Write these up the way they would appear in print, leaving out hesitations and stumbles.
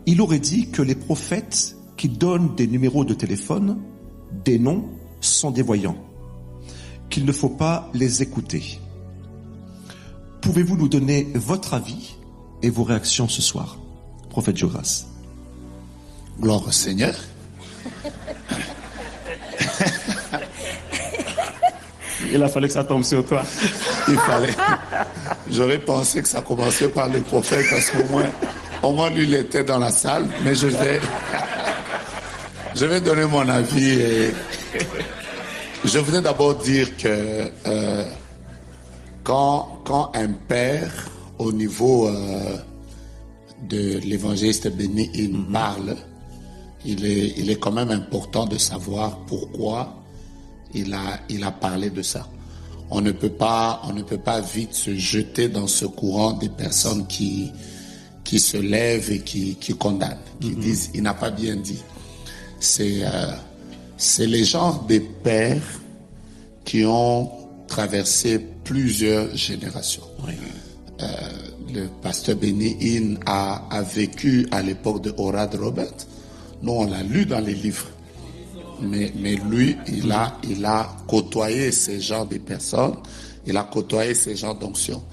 il aurait dit que les prophètes qui donnent des numéros de téléphone, des noms, sont des voyants, qu'il ne faut pas les écouter. Pouvez-vous nous donner votre avis et vos réactions ce soir, prophète Joras? Gloire au Seigneur. Il a fallu que ça tombe sur toi. Il fallait. J'aurais pensé que ça commençait par le prophète parce qu'au moins lui il était dans la salle, mais je vais donner mon avis. Et je voudrais d'abord dire que quand un père au niveau de l'évangéliste Béni il parle, il est quand même important de savoir pourquoi il a parlé de ça. On ne peut pas vite se jeter dans ce courant des personnes qui se lèvent et qui condamnent, qui disent il n'a pas bien dit. C'est les genres des pères qui ont traversé plusieurs générations. Oui. Le pasteur Benny Hinn a vécu à l'époque de Orad Robert. Nous, on l'a lu dans les livres. Mais lui, il a côtoyé ces genres de personnes, il a côtoyé ces genres d'onction.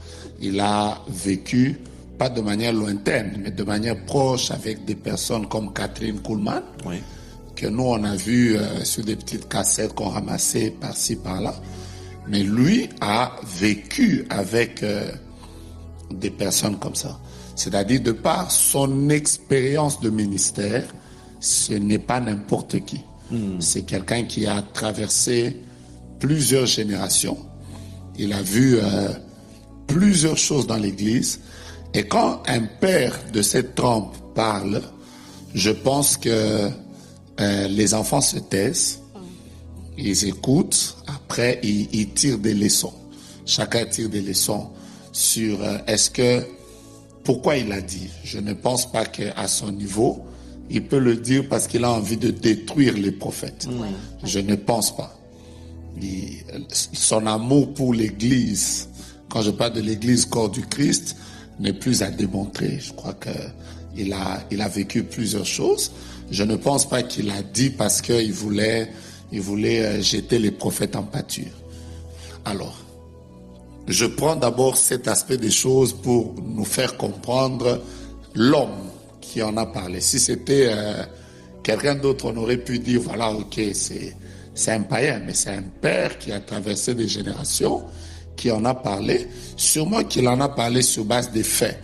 Il a vécu, pas de manière lointaine, mais de manière proche avec des personnes comme Catherine Kuhlman, oui, que nous, on a vu sur des petites cassettes qu'on ramassait par-ci, par-là. Mais lui a vécu avec des personnes comme ça. C'est-à-dire, de par son expérience de ministère, ce n'est pas n'importe qui. C'est quelqu'un qui a traversé plusieurs générations. Il a vu plusieurs choses dans l'Église. Et quand un père de cette trempe parle, je pense que les enfants se taisent, ils écoutent, après ils tirent des leçons. Chacun tire des leçons sur pourquoi il a dit. Je ne pense pas qu'à son niveau, il peut le dire parce qu'il a envie de détruire les prophètes. Je ne pense pas. Son amour pour l'Église, quand je parle de l'Église corps du Christ, n'est plus à démontrer. Je crois qu'il a vécu plusieurs choses. Je ne pense pas qu'il a dit parce qu'il voulait jeter les prophètes en pâture. Alors, je prends d'abord cet aspect des choses pour nous faire comprendre l'homme qui en a parlé. Si c'était quelqu'un d'autre, on aurait pu dire, voilà, ok, c'est un païen, mais c'est un père qui a traversé des générations, qui en a parlé. Sûrement qu'il en a parlé sur base des faits,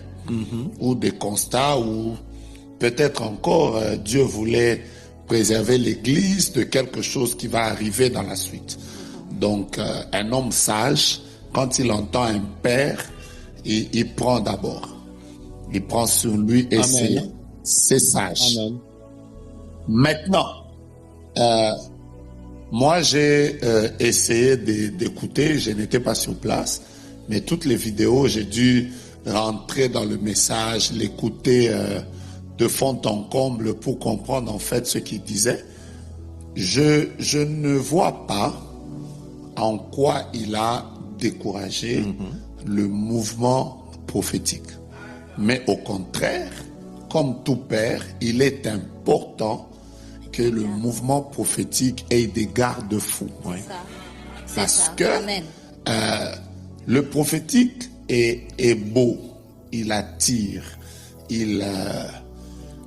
ou des constats, ou peut-être encore, Dieu voulait préserver l'Église de quelque chose qui va arriver dans la suite. Donc, un homme sage, quand il entend un père, il prend d'abord. Il prend sur lui et c'est sage. Amen. Maintenant, moi j'ai essayé d'écouter, je n'étais pas sur place, mais toutes les vidéos, j'ai dû rentrer dans le message, l'écouter de fond en comble pour comprendre en fait ce qu'il disait. Je ne vois pas en quoi il a découragé le mouvement prophétique. Mais au contraire, comme tout père, il est important que le mouvement prophétique ait des garde-fous. Oui. Parce que le prophétique est beau, il attire,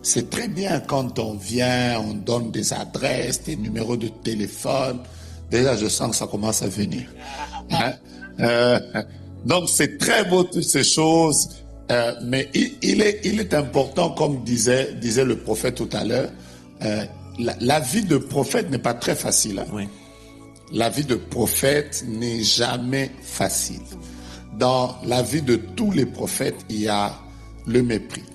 c'est très bien quand on vient, on donne des adresses, des numéros de téléphone. Déjà, je sens que ça commence à venir. Donc, c'est très beau toutes ces choses. Mais il est important, comme disait le prophète tout à l'heure, la vie de prophète n'est pas très facile. Hein? Oui. La vie de prophète n'est jamais facile. Dans la vie de tous les prophètes, il y a le mépris,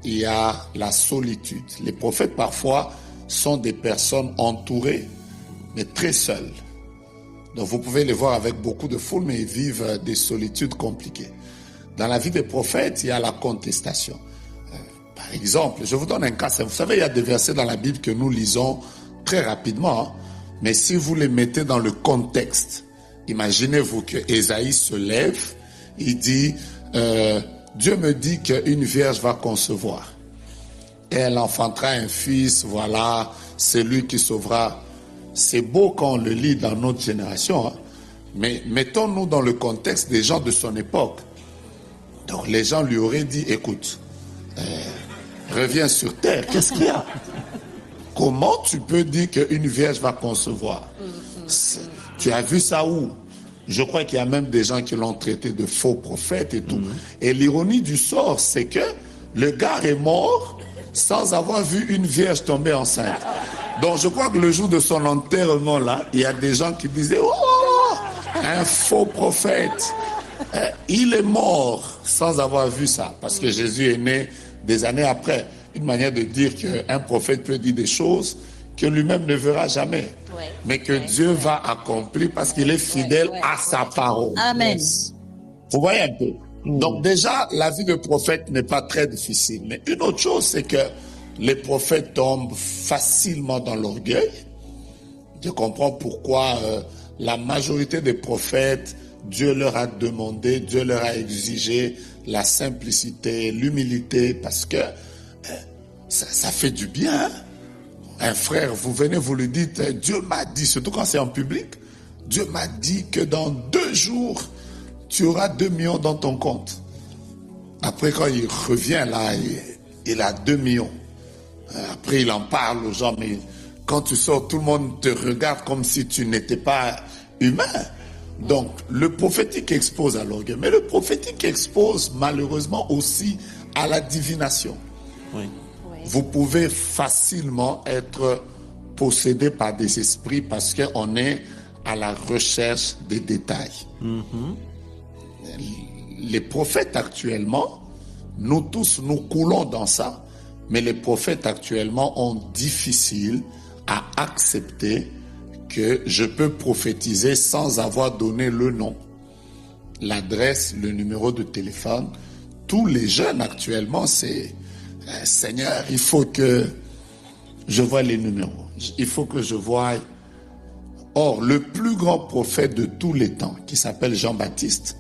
il y a la solitude. Les prophètes, parfois, sont des personnes entourées, mais très seules. Donc, vous pouvez les voir avec beaucoup de foule, mais ils vivent des solitudes compliquées. Dans la vie des prophètes, il y a la contestation. Par exemple, je vous donne un cas. Vous savez, il y a des versets dans la Bible que nous lisons très rapidement. Hein, mais si vous les mettez dans le contexte, imaginez-vous que Ésaïe se lève, il dit, Dieu me dit qu'une vierge va concevoir. et elle enfantera un fils, voilà, c'est lui qui sauvera. C'est beau quand on le lit dans notre génération, hein. Mais mettons-nous dans le contexte des gens de son époque. Donc les gens lui auraient dit, écoute, reviens sur terre, qu'est-ce qu'il y a? Comment tu peux dire qu'une vierge va concevoir? Tu as vu ça où? Je crois qu'il y a même des gens qui l'ont traité de faux prophète et tout. Et l'ironie du sort, c'est que le gars est mort sans avoir vu une vierge tomber enceinte. Donc je crois que le jour de son enterrement, là, il y a des gens qui disaient, oh, un faux prophète. Il est mort sans avoir vu ça, parce que Jésus est né des années après. Une manière de dire qu'un prophète peut dire des choses que lui-même ne verra jamais, mais que Dieu va accomplir parce qu'il est fidèle à sa parole. Amen. Vous voyez un peu? Donc déjà, la vie de prophète n'est pas très difficile. Mais une autre chose, c'est que les prophètes tombent facilement dans l'orgueil. Je comprends pourquoi la majorité des prophètes, Dieu leur a demandé, Dieu leur a exigé la simplicité, l'humilité, parce que ça fait du bien. Hein? Un frère, vous venez, vous lui dites, Dieu m'a dit, surtout quand c'est en public, Dieu m'a dit que dans 2 jours, tu auras 2 millions dans ton compte. Après, quand il revient là, il a 2 millions. Après, il en parle aux gens, mais quand tu sors, tout le monde te regarde comme si tu n'étais pas humain. Donc, le prophétique expose à l'orgueil, mais le prophétique expose malheureusement aussi à la divination. Oui. Vous pouvez facilement être possédé par des esprits parce qu'on est à la recherche des détails. Les prophètes actuellement, nous tous, nous coulons dans ça, mais les prophètes actuellement ont difficile à accepter que je peux prophétiser sans avoir donné le nom, l'adresse, le numéro de téléphone. Tous les jeunes actuellement, c'est Seigneur, il faut que je voie les numéros. Il faut que je voie. Or, le plus grand prophète de tous les temps, qui s'appelle Jean-Baptiste,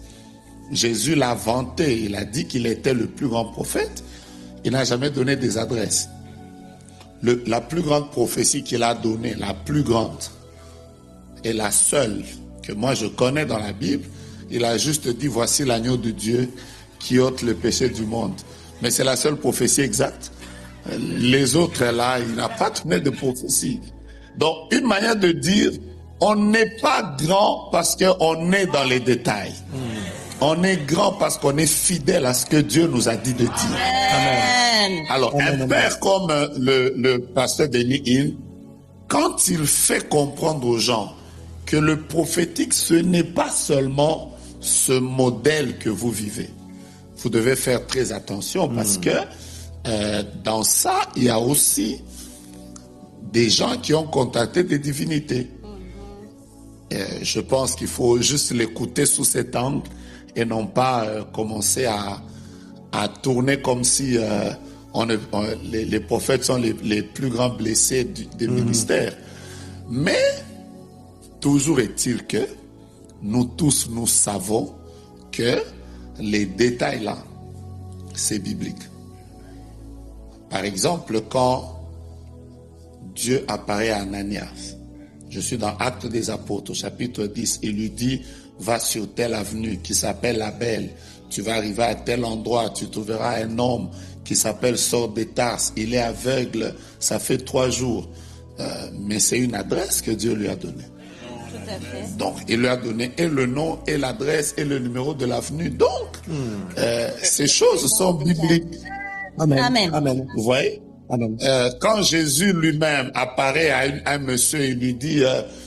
Jésus l'a vanté, il a dit qu'il était le plus grand prophète. Il n'a jamais donné des adresses. La plus grande prophétie qu'il a donnée, la plus grande, et la seule que moi je connais dans la Bible, il a juste dit, voici l'agneau de Dieu qui ôte le péché du monde. Mais c'est la seule prophétie exacte. Les autres là, il n'a pas donné de prophétie. Donc, une manière de dire, on n'est pas grand parce qu'on est dans les détails. On est grand parce qu'on est fidèle à ce que Dieu nous a dit de dire. Amen. Alors, un père comme le pasteur Denis Hill, quand il fait comprendre aux gens que le prophétique, ce n'est pas seulement ce modèle que vous vivez. Vous devez faire très attention parce que dans ça, il y a aussi des gens qui ont contacté des divinités. Je pense qu'il faut juste l'écouter sous cet angle et non pas commencer à tourner comme si les prophètes sont les plus grands blessés des ministères. Mais toujours est-il que nous tous, nous savons que les détails là, c'est biblique. Par exemple, quand Dieu apparaît à Ananias, je suis dans Actes des Apôtres, au chapitre 10, il lui dit, va sur telle avenue qui s'appelle la Belle, tu vas arriver à tel endroit, tu trouveras un homme qui s'appelle Saul de Tarse, il est aveugle, ça fait 3 jours. Mais c'est une adresse que Dieu lui a donnée. Tout à fait. Donc, il lui a donné et le nom, et l'adresse, et le numéro de l'avenue. Donc, ces choses sont bibliques. Amen. Amen. Amen. Vous voyez? Amen. Quand Jésus lui-même apparaît à un monsieur, il lui dit,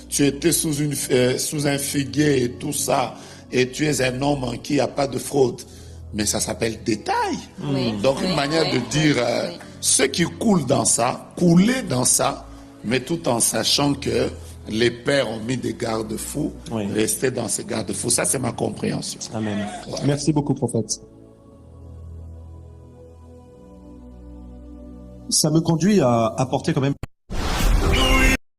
tu étais sous un figuier et tout ça, et tu es un homme en qui il n'y a pas de fraude. Mais ça s'appelle détail. Oui. Donc, une manière de dire, ceux qui coulent dans ça, couler dans ça, mais tout en sachant que les pères ont mis des garde-fous, rester dans ces garde-fous. Ça, c'est ma compréhension. Amen. Ouais. Merci beaucoup, prophète. Ça me conduit à apporter quand même